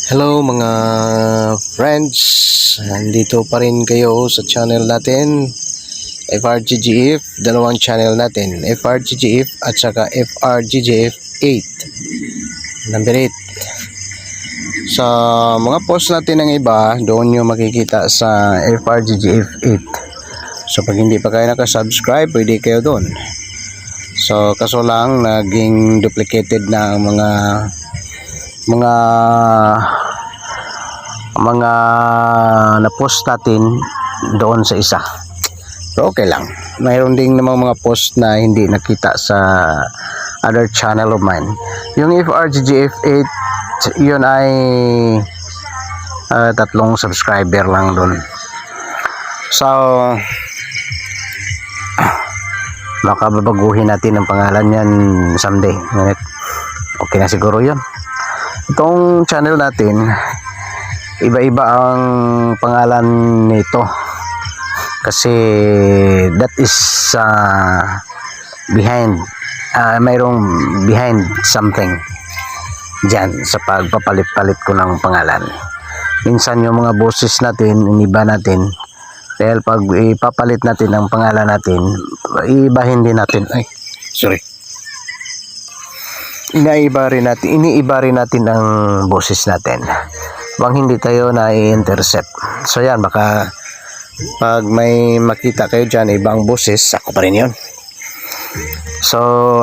Hello mga friends, nandito pa rin kayo sa channel natin FRGGF, dalawang channel natin, FRGGF at saka FRGGF 8 number 8. Sa mga post natin ng iba, doon nyo makikita sa FRGGF 8. So pag hindi pa kayo nakasubscribe, pwede kayo doon. So kaso lang naging duplicated na ang mga na-post natin doon sa isa. So okay lang. Mayroon ding namang mga post na hindi nakita sa other channel of mine. Yung FRGGF 8, yun ay 3 subscriber lang doon. So baka babaguhin natin ang pangalan yan someday. Okay na siguro yun. Itong channel natin, iba-iba ang pangalan nito kasi that is behind, mayroong behind something dyan sa pagpapalit-palit ko ng pangalan. Minsan yung mga boses natin, iniba natin dahil pag ipapalit natin ang pangalan natin, iibahin din natin, iniiba rin natin ang boses natin bang hindi tayo na i-intercept. So yan, baka pag may makita kayo dyan ibang boses, ako pa rin yun. So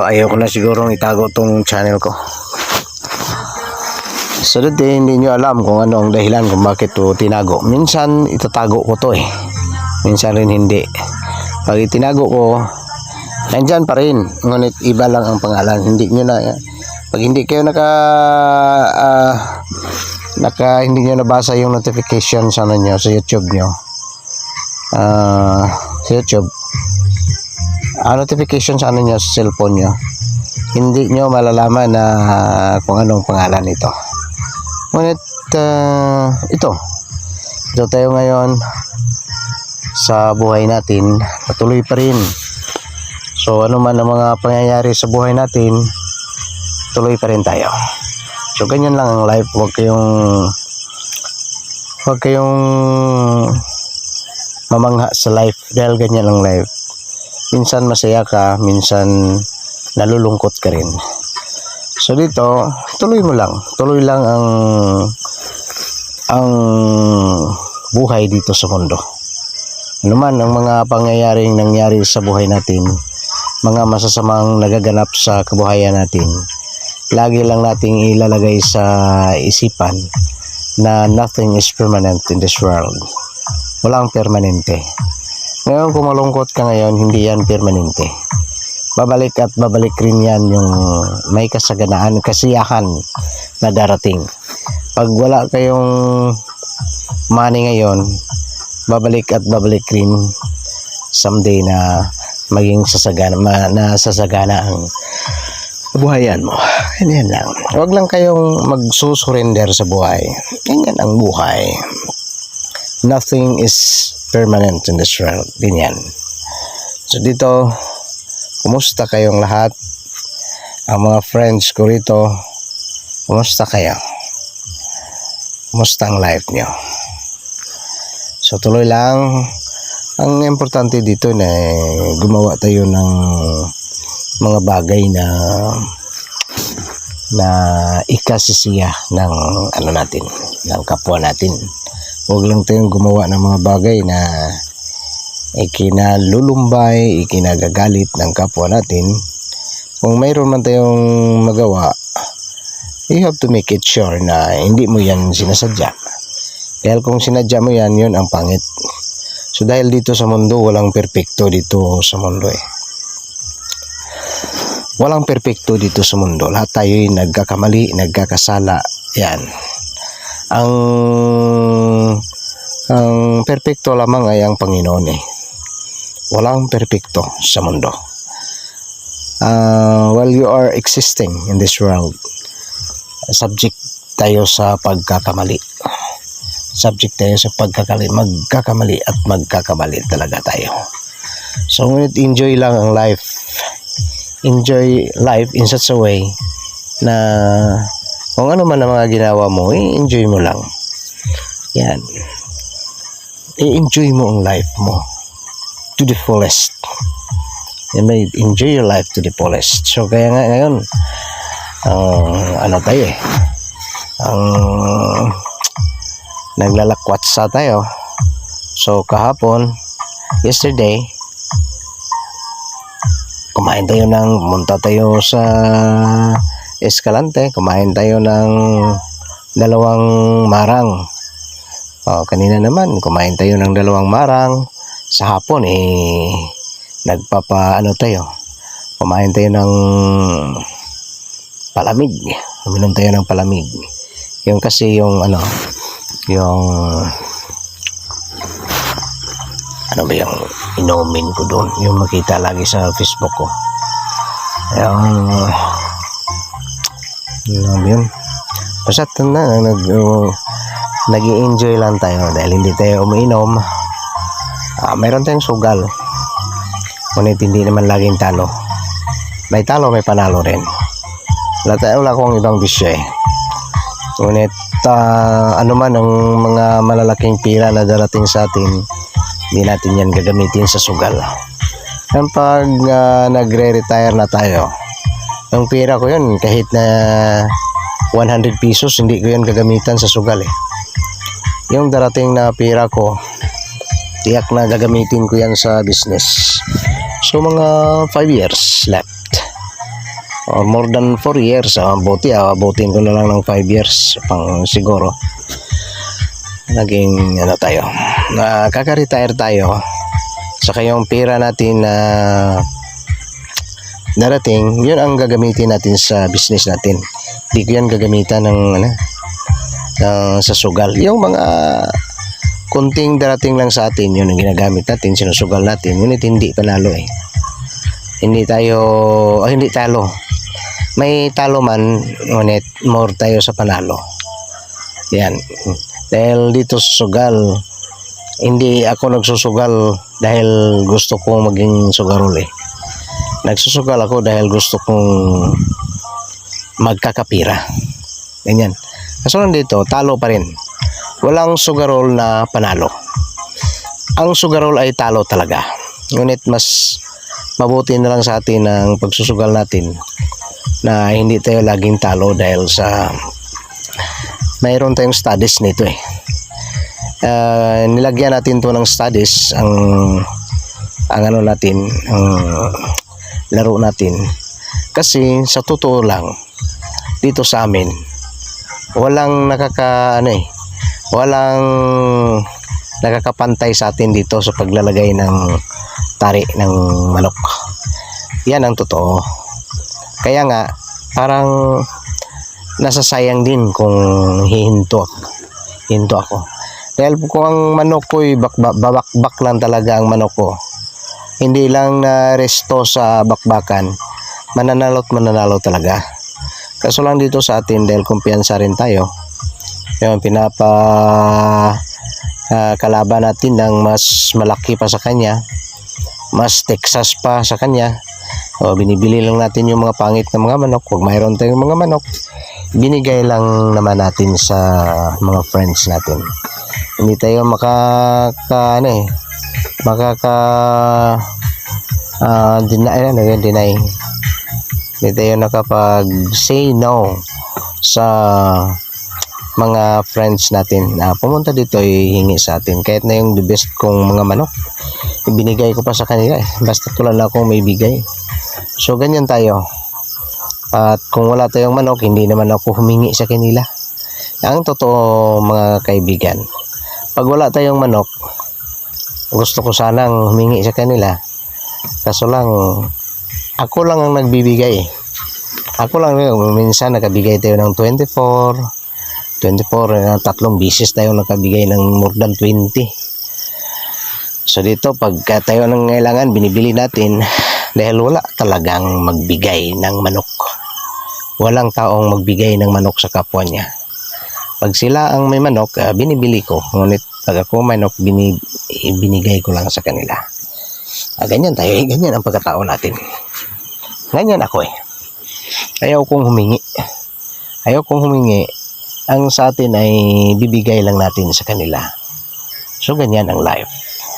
ayoko na sigurong itago tong channel ko. So dati hindi nyo alam kung ano ang dahilan kung bakit to tinago. Minsan itatago ko to minsan rin hindi. Pag itinago ko, nandyan pa rin, ngunit iba lang ang pangalan. Hindi nyo na, pag hindi kayo hindi nyo nabasa yung notification sa nyo sa YouTube nyo, sa YouTube, notification sa nyo sa cellphone nyo, hindi nyo malalaman na kung anong pangalan ito. Ngunit ito tayo ngayon sa buhay natin, patuloy pa rin. So ano man ang mga pangyayari sa buhay natin, tuloy pa rin tayo. So ganyan lang ang life. Huwag kayong mamangha sa life dahil ganyan ang life. Minsan masaya ka, minsan nalulungkot ka rin. So dito, tuloy lang ang buhay dito sa mundo. Ano man ang mga pangyayaring nangyari sa buhay natin, mga masasamang nagaganap sa kabuhayan natin, lagi lang nating ilalagay sa isipan na nothing is permanent in this world. Walang permanente. Ngayon kung malungkot ka ngayon, hindi yan permanente. Babalik at babalik rin yan yung may kasaganaan, kasiyahan na darating. Pag wala kayong money ngayon, babalik at babalik rin someday na maging sasagana ang buhayan mo. Ganyan lang. Huwag lang kayong magsusurrender sa buhay. Ganyan ang buhay. Nothing is permanent in this world. Ganyan. So dito, kumusta kayong lahat? Ang mga friends ko rito, kumusta kayo? Kumusta ang life nyo? So tuloy lang. Ang importante dito na gumawa tayo ng mga bagay na ikasisiya ng ng kapwa natin. Huwag lang tayong gumawa ng mga bagay na ikinalulumbay, ikinagagalit ng kapwa natin. Kung mayroon man tayong magawa, you have to make it sure na hindi mo yan sinasadya. Dahil kung sinadya mo yan, yun ang pangit. So dahil dito sa mundo, walang perpekto dito sa mundo Walang perpekto dito sa mundo. Lahat tayo'y nagkakamali, nagkakasala. Yan. Ang perpekto lamang ay ang Panginoon Walang perpekto sa mundo. While you are existing in this world, subject tayo sa pagkakamali. Subject tayo sa magkakamali at magkakamali talaga tayo. So ngunit enjoy lang ang life. Enjoy life in such a way na Kung ano man ang mga ginawa mo, i-enjoy mo lang. Yan. I-enjoy mo ang life mo to the fullest. Yan ba, enjoy your life to the fullest. So, kaya nga ngayon, ano tayo eh, ang naglalakwatsa tayo. So, yesterday, pumunta tayo sa Escalante, kumain tayo ng 2 marang. Kanina naman, kumain tayo ng 2 marang. Sa hapon, kumain tayo ng palamig. Uminom tayo ng palamig. Yung kasi yung ano ba yung inumin ko doon, yung makita lagi sa Facebook ko. Yun. Basta nag-i-enjoy lang tayo dahil hindi tayo umiinom. Mayroon tayong sugal. Ngunit hindi naman laging talo. May talo, may panalo rin. Wala akong ibang bisyo eh. Ngunit ano man ang mga malalaking pira na darating sa atin, hindi natin yan gagamitin sa sugal. Yan pag nagre-retire na tayo, yung pira ko yun, kahit na 100 pesos, hindi ko yan gagamitan sa sugal eh. Yung darating na pira ko, tiyak na gagamitin ko yan sa business. So mga 5 years left. Or more than 4 years. Abutin ko na lang ng 5 years pang siguro. Naging tayo. Kaka-retire tayo. Saka yung pira natin na darating, yun ang gagamitin natin sa business natin. Hindi ko yan gagamitan sa sugal. Yung mga kunting darating lang sa atin, yun ang ginagamit natin, sinusugal natin. Ngunit hindi panalo eh. Hindi talo. May talo man, ngunit more tayo sa panalo. Yan. Dahil dito sa sugal, hindi ako nagsusugal dahil gusto kong maging sugarol eh. Nagsusugal ako dahil gusto kong magkakapira. Ganyan. Kaso nandito, talo pa rin. Walang sugarol na panalo. Ang sugarol ay talo talaga. Ngunit mas mabuti na lang sa atin ang pagsusugal natin na hindi tayo laging talo dahil sa mayroon tayong studies nito eh. Nilagyan natin to ng studies ang laro natin kasi sa totoo lang dito sa amin walang nakakapantay sa atin dito sa paglalagay ng tari ng manok. Yan ang totoo. Kaya nga parang nasasayang din kung hihinto ako. Dahil kung ang manok ko ay babakbak lang talaga ang manok ko, hindi lang na resto sa bakbakan, mananalo talaga. Kaso lang dito sa atin dahil kumpiyansa rin tayo, yung kalaban natin ng mas malaki pa sa kanya, mas Texas pa sa kanya, binibili lang natin yung mga pangit na mga manok. Kung mayroon tayong mga manok, binigay lang naman natin sa mga friends natin. Hindi tayo deny. Hindi tayo nakapag say no sa mga friends natin na pumunta dito ay hingi sa atin. Kahit na yung the best kong mga manok, ibinigay ko pa sa kanila eh. Basta tulad na akong may bigay. So ganyan tayo. At kung wala tayong manok, hindi naman ako humingi sa kanila. Ang totoo mga kaibigan, pag wala tayong manok, gusto ko sanang humingi sa kanila. Kaso lang, ako lang ang nagbibigay. Ako lang, minsan nakabigay tayo ng 24, 3 beses tayo nakabigay ng more than 20. So dito, pagka tayo ng ngailangan, binibili natin dahil wala talagang magbigay ng manok. Walang taong magbigay ng manok sa kapwa niya. Pag sila ang may manok, binibili ko. Ngunit pag ako may manok, binigay ko lang sa kanila. Ganyan tayo, ganyan ang pagkatao natin. Ganyan ako eh. Ayaw kong humingi. Ayaw kong humingi. Ang sa atin ay bibigay lang natin sa kanila. So, ganyan ang life.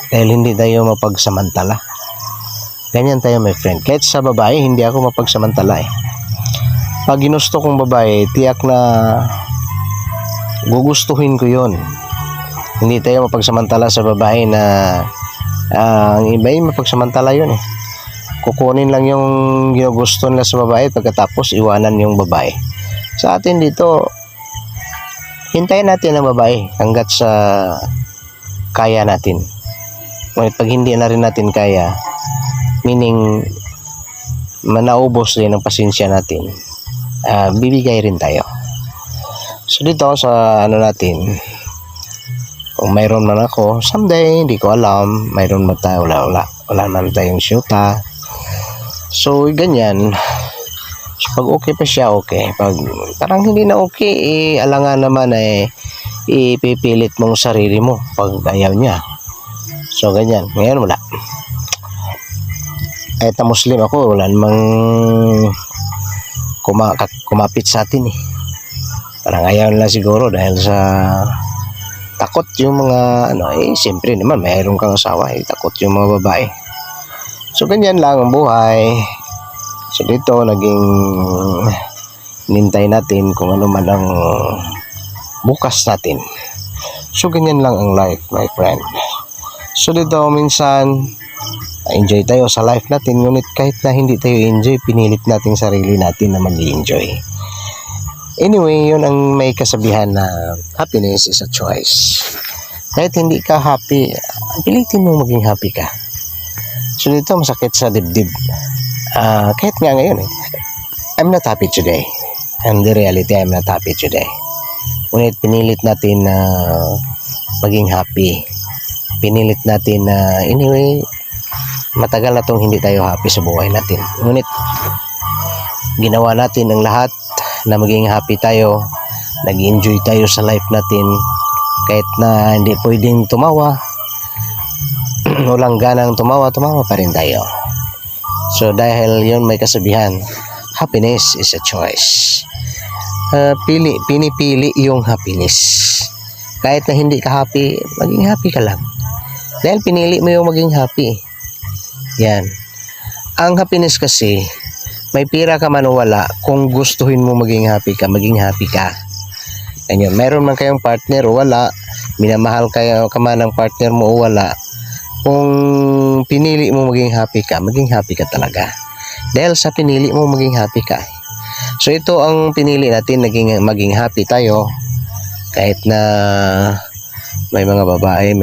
Dahil hindi tayo mapagsamantala. Ganyan tayo, my friend. Kahit sa babae, hindi ako mapagsamantala eh. Pag ginusto kong babae, tiyak na gugustuhin ko yon. Hindi tayo mapagsamantala sa babae na ang iba ay mapagsamantala yun eh. Kukunin lang yung ginugusto nila sa babae pagkatapos iwanan yung babae. Sa atin dito, hintayin natin ang babae hanggat sa kaya natin. Ngunit pag hindi na rin natin kaya, meaning manaubos din ang pasensya natin, bibigay rin tayo. So dito sa ano natin, kung mayroon man ako, someday, hindi ko alam, mayroon man tayo, wala man tayong syuta. So ganyan. So, pag okay pa siya, okay. Pag parang hindi na okay, alangan naman ay ipipilit mong sarili mo pag ayaw niya. So ganyan. Ngayon wala. Kahit na Muslim ako, wala namang kumapit sa atin eh. Parang ayaw nila siguro dahil sa takot yung mga siyempre naman mayroon kang asawa, takot yung mga babae. So ganyan lang ang buhay. So dito naging nintay natin kung ano man ang bukas natin. So ganyan lang ang life, my friend. So dito minsan enjoy tayo sa life natin, ngunit kahit na hindi tayo enjoy, pinilit natin sarili natin na mag-enjoy. Anyway, yun ang may kasabihan na happiness is a choice. Kahit hindi ka happy, pilitin mo maging happy ka. So dito masakit sa dibdib. Kahit nga ngayon I'm not happy today. And the reality, I'm not happy today. Ngunit pinilit natin na maging happy. Pinilit natin na anyway, matagal na tong hindi tayo happy sa buhay natin. Ngunit ginawa natin ang lahat na maging happy tayo. Nag-enjoy tayo sa life natin. Kahit na hindi pwedeng tumawa, walang ganang tumawa pa rin tayo. So dahil yun may kasabihan, happiness is a choice. Pinipili yung happiness. Kahit na hindi ka happy, maging happy ka lang. Dahil pinili mo yung maging happy. Yan. Ang happiness kasi, may pira ka man o wala, kung gustuhin mo maging happy ka, maging happy ka. Ganyan. Meron man kayong partner o wala, minamahal kayo ka man ng partner mo o wala, kung pinili mo maging happy ka talaga. Dahil sa pinili mo maging happy ka. So ito ang pinili natin, maging happy tayo. Kahit na may mga babae,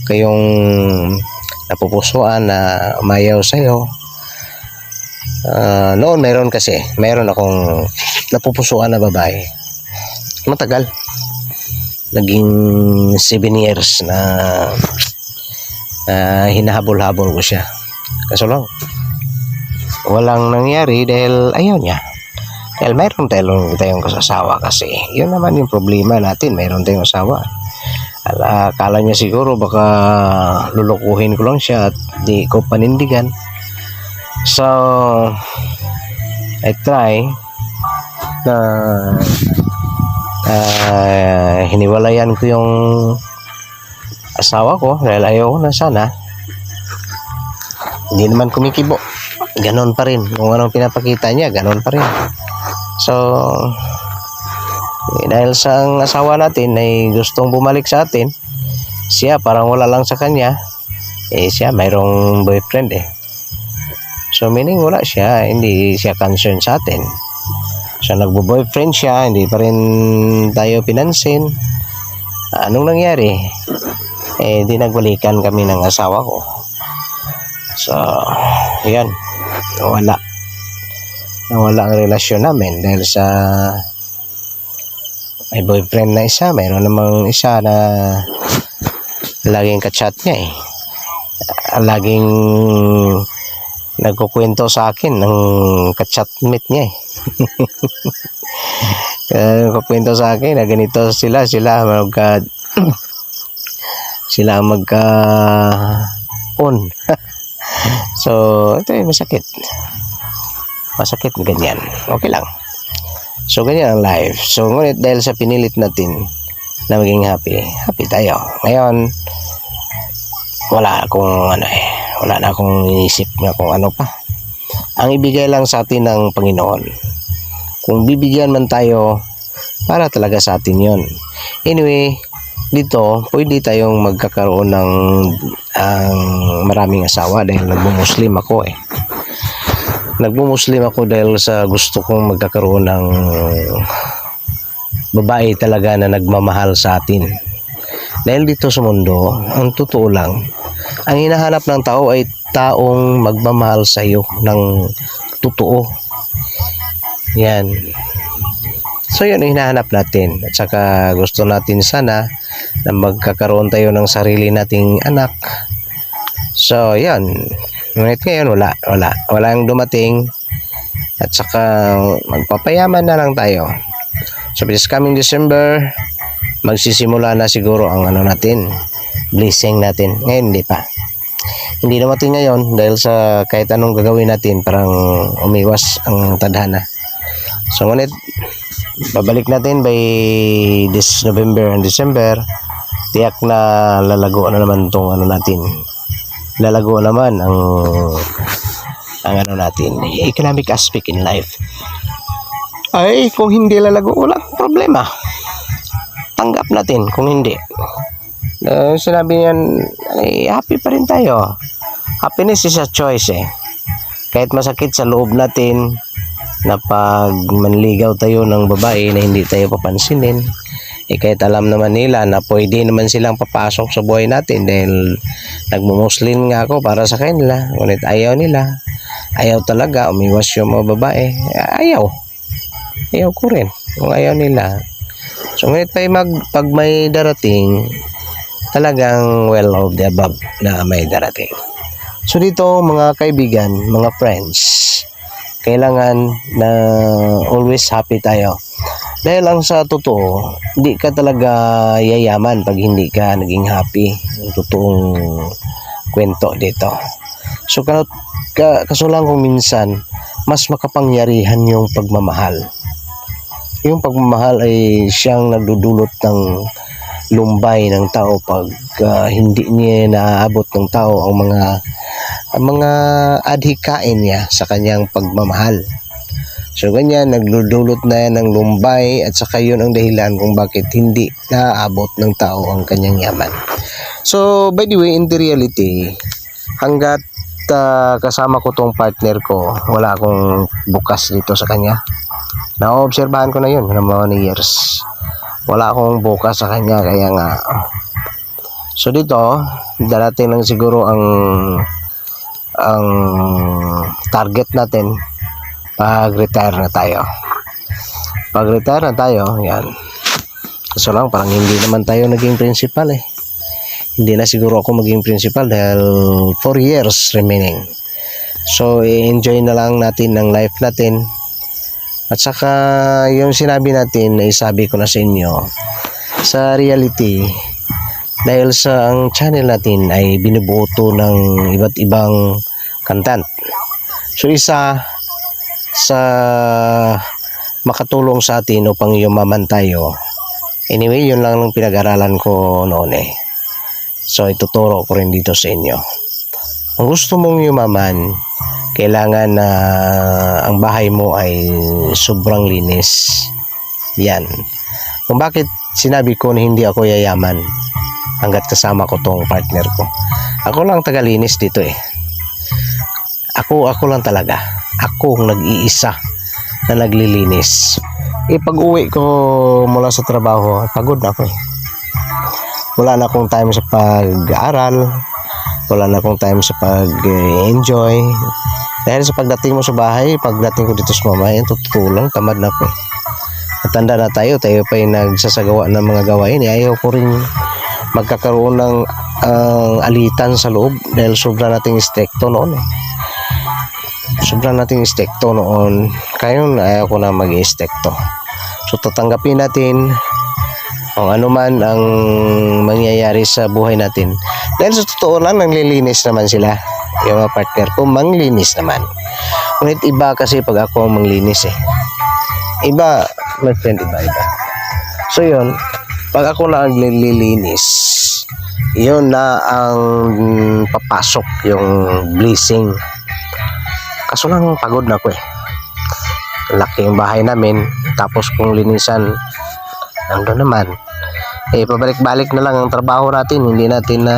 kayong napupusuan na umayaw sa'yo. Noon mayroon akong napupusuan na babae. Matagal. Naging 7 years na hinahabol-habol ko siya. Kaso lang, walang nangyari dahil ayaw niya. Dahil mayroon tayong kasasawa kasi. Yun naman yung problema natin, mayroon tayong asawa. Akala niya siguro baka lulukuhin ko lang siya at di ko panindigan. So, I try na hiniwalayan ko yung asawa ko dahil ayaw na sana. Hindi naman kumikibo. Ganon pa rin. Kung anong pinapakita niya, ganon pa rin. So, dahil sa ang asawa natin ay gustong bumalik sa atin, siya parang wala lang sa kanya, siya mayroong boyfriend eh. So, meaning wala siya, hindi siya concerned sa atin. So, nagbo-boyfriend siya, hindi pa rin tayo pinansin. Anong nangyari? Di nagbalikan kami ng asawa ko. So, yan. Nawala ang relasyon namin dahil sa may boyfriend na isa. Mayroon namang isa na laging kachat niya eh. Laging nagkukwento sa akin ng kachatmate niya eh. Nagkukwento sa akin na ganito sila magka on. So ito ay masakit. Masakit, ganyan. Okay lang. So, ganyan ang life. So, ngunit dahil sa pinilit natin na maging happy, happy tayo. Ngayon, wala na akong inisip na kung ano pa. Ang ibigay lang sa atin ng Panginoon. Kung bibigyan man tayo, para talaga sa atin yon. Anyway, dito, pwede tayong magkakaroon ng maraming asawa dahil nagmumuslim ako eh. Nagmumuslim ako dahil sa gusto kong magkakaroon ng babae talaga na nagmamahal sa atin. Dahil dito sa mundo, ang totoo lang, ang hinahanap ng tao ay taong magmamahal sa iyo ng totoo. Yan. So yun ang hinahanap natin. At saka gusto natin sana na magkakaroon tayo ng sarili nating anak. So yan. Ngunit ngayon wala ang dumating. At saka magpapayaman na lang tayo. So this coming December, magsisimula na siguro ang natin, blessing natin. Ngayon hindi pa. Hindi dumating ngayon dahil sa kahit anong gagawin natin parang umiwas ang tadhana. So ngunit babalik natin by this November and December, tiyak na lalago na naman tong natin. Lalago naman ang natin, economic aspect in life. Ay, kung hindi lalago, walang problema. Tanggap natin kung hindi. Sinabi niyan, ay, happy pa rin tayo. Happiness is a choice eh. Kahit masakit sa loob natin, na pag manligaw tayo ng babae na hindi tayo papansinin, kahit alam naman nila na pwede naman silang papasok sa buhay natin dahil nagmumuslim nga ako para sa kanila, ngunit ayaw nila, ayaw talaga, umiwas yung mga babae, ayaw ko rin kung ayaw nila. So ngunit pag may darating, talagang well of the above na may darating. So dito mga kaibigan, mga friends, kailangan na always happy tayo. Dahil lang sa totoo, hindi ka talaga yayaman pag hindi ka naging happy. Yung totoong kwento dito. So kaso lang kung minsan, mas makapangyarihan yung pagmamahal. Yung pagmamahal ay siyang nagdudulot ng lumbay ng tao pag hindi niya naaabot ng tao ang mga adhikain niya sa kanyang pagmamahal. So ganyan, nagdudulot na yan ng lumbay at saka yun ang dahilan kung bakit hindi naaabot ng tao ang kanyang yaman. So by the way, in the reality, hanggat kasama ko tong partner ko, wala akong bukas dito sa kanya. Naobserbahan ko na yun ng mga years. Wala akong bukas sa kanya, kaya nga. So dito, darating lang siguro ang target natin pag-retire na tayo. Pag-retire na tayo, yan. Kaso lang, parang hindi naman tayo naging principal eh. Hindi na siguro ako maging principal dahil 4 years remaining. So, i-enjoy na lang natin ang life natin. At saka, yung sinabi natin, ay sabi ko na sa inyo, sa reality, dahil sa ang channel natin ay binubuo ng iba't ibang content. So, isa sa makatulong sa atin upang yumaman tayo. Anyway, yun lang ang pinag-aralan ko noon eh. So, ituturo ko rin dito sa inyo. Kung gusto mong yumaman, kailangan na ang bahay mo ay sobrang linis. Yan. Kung bakit sinabi ko na hindi ako yayaman hanggat kasama ko tong partner ko. Ako lang tagalinis dito eh. Ako lang talaga. Ako nag-iisa na naglilinis. Pag uwi ko mula sa trabaho, pagod na ako eh. Wala na akong time sa pag-aaral. Wala na akong time sa pag-enjoy. Dahil sa pagdating mo sa bahay, pagdating ko dito sa mama, totoo lang, tamad na ako eh. Matanda na tayo pa yung nagsasagawa ng mga gawain. Ayaw ko rin magkakaroon ng alitan sa loob dahil sobra nating stricto noon eh. Sobra nating stricto noon. Kaya ayaw ko na mag-stricto. So tatanggapin natin kung ano man ang mangyayari sa buhay natin. Dahil sa totoo lang, naglilinis naman sila. Yung mga partner ko, manglinis naman. Ngunit iba kasi pag ako ang manglinis eh. Iba, my friend, iba. So yun, pag ako na ang nililinis, yun na ang papasok yung blessing. Kaso lang pagod na ako eh. Laki yung bahay namin, tapos kung linisan, nandun naman. Pabalik-balik na lang ang trabaho natin, hindi natin na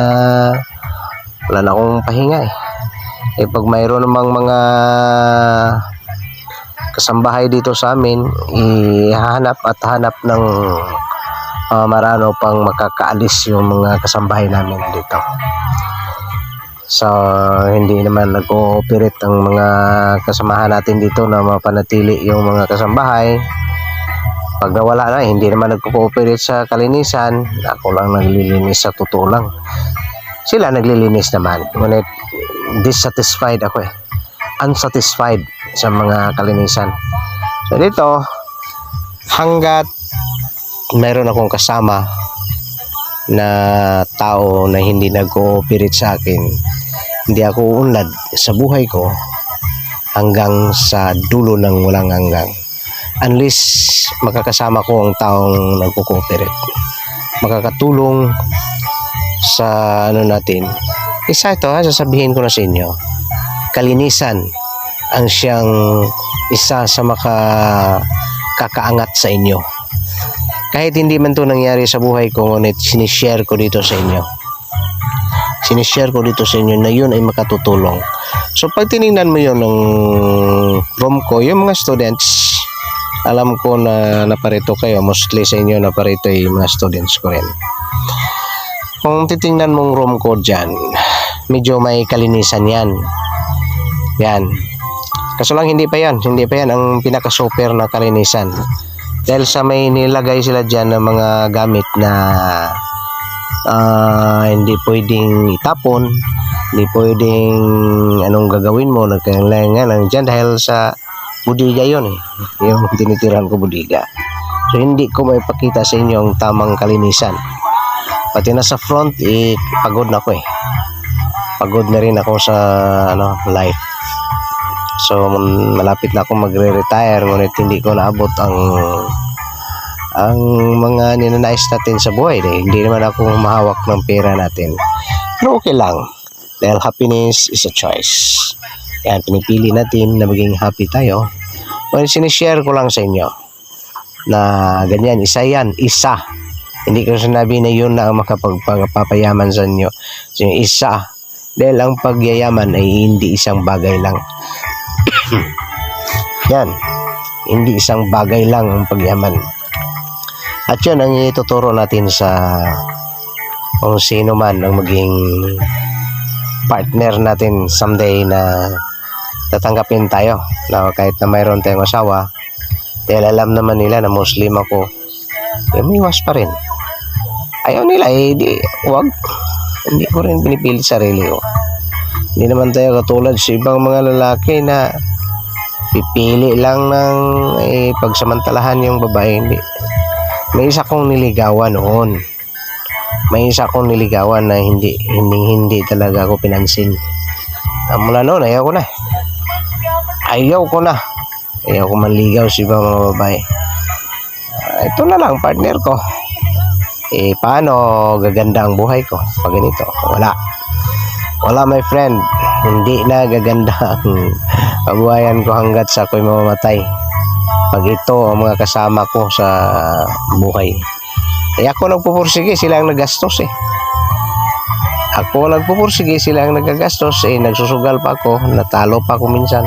wala na akong pahinga eh. Pag mayroon namang mga kasambahay dito sa amin, ihahanap at hanap ng marano pang makakaalis yung mga kasambahay namin dito. So, hindi naman nag-ooperate ang mga kasamahan natin dito na mapanatili yung mga kasambahay. Pag nawala na, hindi naman nag-cooperate sa kalinisan. Ako lang naglilinis sa totoo lang. Sila naglilinis naman. Ngunit dissatisfied ako eh. Unsatisfied sa mga kalinisan. So dito, hanggat meron akong kasama na tao na hindi nag-cooperate sa akin, hindi ako unlad sa buhay ko hanggang sa dulo ng walang hanggang. Unless makakasama ko ang taong nagko-cooperate, makakatulong sa ano natin. Isa ito sasabihin ko na sa inyo, kalinisan ang siyang isa sa makakaangat sa inyo. Kahit hindi man ito nangyari sa buhay ko, ngunit sinishare ko dito sa inyo. Sinishare ko dito sa inyo na yun ay makatutulong. So pag tinignan mo yun ng room ko, yung mga students, alam ko na naparito kayo, mostly sa inyo naparito yung mga students ko rin. Kung titingnan mong room ko dyan, medyo may kalinisan yan. Yan. Kaso lang hindi pa yan ang pinaka-super na kalinisan. Dahil sa may nilagay sila dyan ng mga gamit na hindi pwedeng itapon, hindi pwedeng anong gagawin mo, nagkailangan dyan dahil sa budiga yun eh. Yung tinitiran ko budiga. So hindi ko maipakita sa inyo ang tamang kalinisan. Pati na sa front, pagod na ako eh. Pagod na rin ako sa life. So malapit na ako magre-retire, ngunit hindi ko naabot ang mga ninanais natin sa buhay. Hindi naman ako mahawak ng pera natin. Pero okay lang. Dahil happiness is a choice. Yan, pinipili natin na maging happy tayo. Well, sinishare ko lang sa inyo na ganyan, isa yan, isa. Hindi ko sinabi na yun na ang makapagpapayaman sa inyo. So, isa. Dahil ang pagyayaman ay hindi isang bagay lang. Yan. Hindi isang bagay lang ang pagyaman. At yun ang ituturo natin sa kung sino man ang maging partner natin someday na tatanggapin tayo na kahit na mayroon tayong asawa, dahil alam naman nila na Muslim ako, umiwas pa rin. Ayaw nila wag. Hindi ko rin pinipilit sarili ko. Hindi naman tayo katulad sa ibang mga lalaki na pipili lang ng pagsamantalahan yung babae. Hindi. May isa kong niligawan noon. May isa kong niligawan na hindi talaga ako pinansin. Mula noon, ayaw ko na. Ayaw ko manligaw sa ibang mga babae. Ito na lang, partner ko. Paano gaganda ang buhay ko pag ganito? Wala my friend. Hindi na gaganda ang kabuhayan ko hanggat sa ako'y mamamatay. Pag ito ang mga kasama ko sa buhay. Ako nagpupursige, sila ang nagastos eh. Ako nagpupursige, sila ang nagagastos eh. Nagsusugal pa ako, natalo pa ako minsan.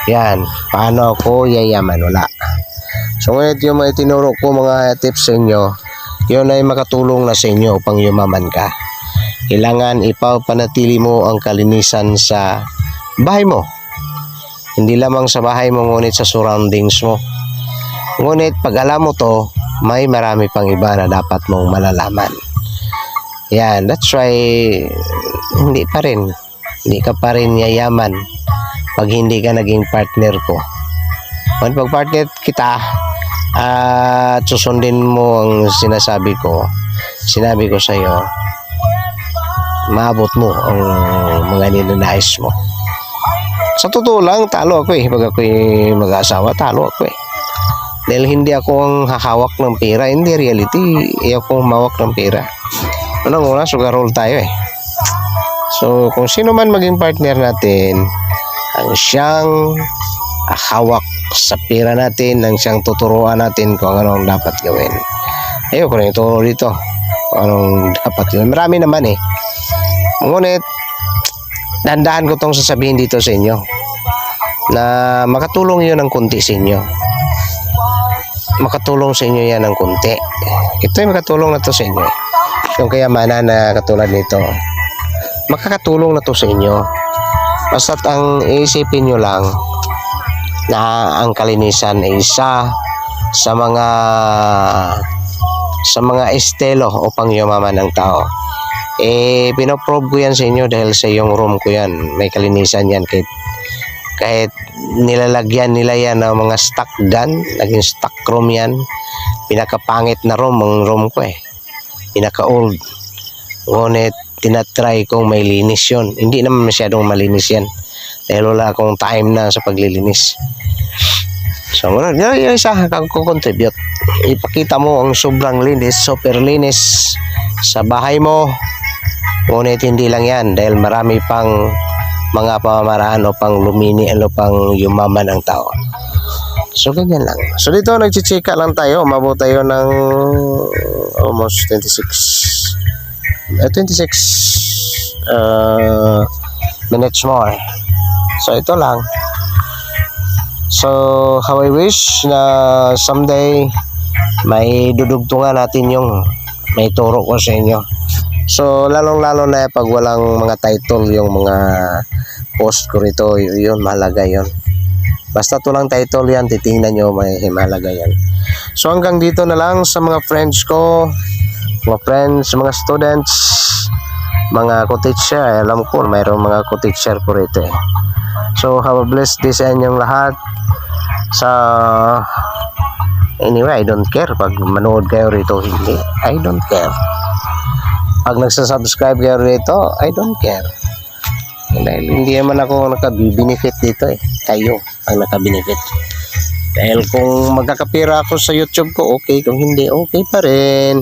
Yan, paano ako yayaman? Wala. So ngunit yung mga tinuro ko mga tips sa inyo, yun ay makatulong na sa inyo upang yumaman ka. Kailangan ipapanatili mo ang kalinisan sa bahay mo. Hindi lamang sa bahay mo, ngunit sa surroundings mo. Ngunit pag alam mo to, may marami pang iba na dapat mong malalaman. Yan, that's why hindi ka pa rin yayaman pag hindi ka naging partner ko. Kung pag partner kita at susundin mo ang sinabi ko sa iyo, maabot mo ang mga ninanais mo. Sa totoo lang, talo ako eh. Pag ako'y mag-asawa, talo ako eh. Dahil hindi ako ang hahawak ng pera. Hindi reality, ako humawak ng pera. Unang-una, sugarol tayo eh. So, kung sino man maging partner natin, ang siyang hawak sa pera natin, ang siyang tuturuan natin kung anong dapat gawin. Ayoko na ituro dito kung anong dapat gawin. Marami naman eh. Ngunit, dandahan ko tong sasabihin dito sa inyo na makatulong yun ng kunti sa inyo. Makatulong sa inyo yan ng kunti. Ito ay makatulong na to sa inyo. Yung kayamanan na katulad nito, makakatulong na to sa inyo. Basta't ang iisipin nyo lang na ang kalinisan ay isa sa mga estelo upang yumaman ng tao. Eh, pinoprobe ko yan sa inyo dahil sa yung room ko yan. May kalinisan yan kahit nilalagyan nila yan ng mga stock gun, naging stock room yan. Pinakapangit na room ang room ko eh. Pinaka-old. Ngunit, tinatry kong may linis yun. Hindi naman masyadong malinis yan. Dahil wala akong time na sa paglilinis. So, yung isa kang kukontribute. Ipakita mo ang sobrang linis, super linis sa bahay mo. Ngunit hindi lang yan dahil marami pang mga pamamaraan upang upang yumaman ang tao. So, ganyan lang. So, dito nagchichika lang tayo. Umabot tayo ng almost 26 minutes more. So, ito lang. So, how I wish na someday may dudugtungan natin yung may turo ko sa inyo. So, lalong-lalo na pag walang mga title, yung mga post ko rito, yun, mahalaga yun. Basta tulang title yan, titingnan nyo, may mahalaga yan. So, hanggang dito na lang sa mga friends ko, mga friends, mga students, mga co-teacher. Alam ko, mayroong mga co-teacher ko rito eh. So, have a blessed day sa inyong lahat. So, anyway, I don't care pag manood kayo rito, hindi. I don't care. Pag nagsasubscribe kayo rito, I don't care. Dahil hindi naman ako nakabenefit dito eh. Kayo ang nakabenefit. Dahil kung magkakapira ako sa YouTube ko, okay. Kung hindi, okay pa rin.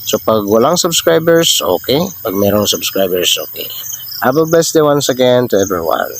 So, pag walang subscribers, okay. Pag mayroong subscribers, okay. Have a blessed day once again to everyone.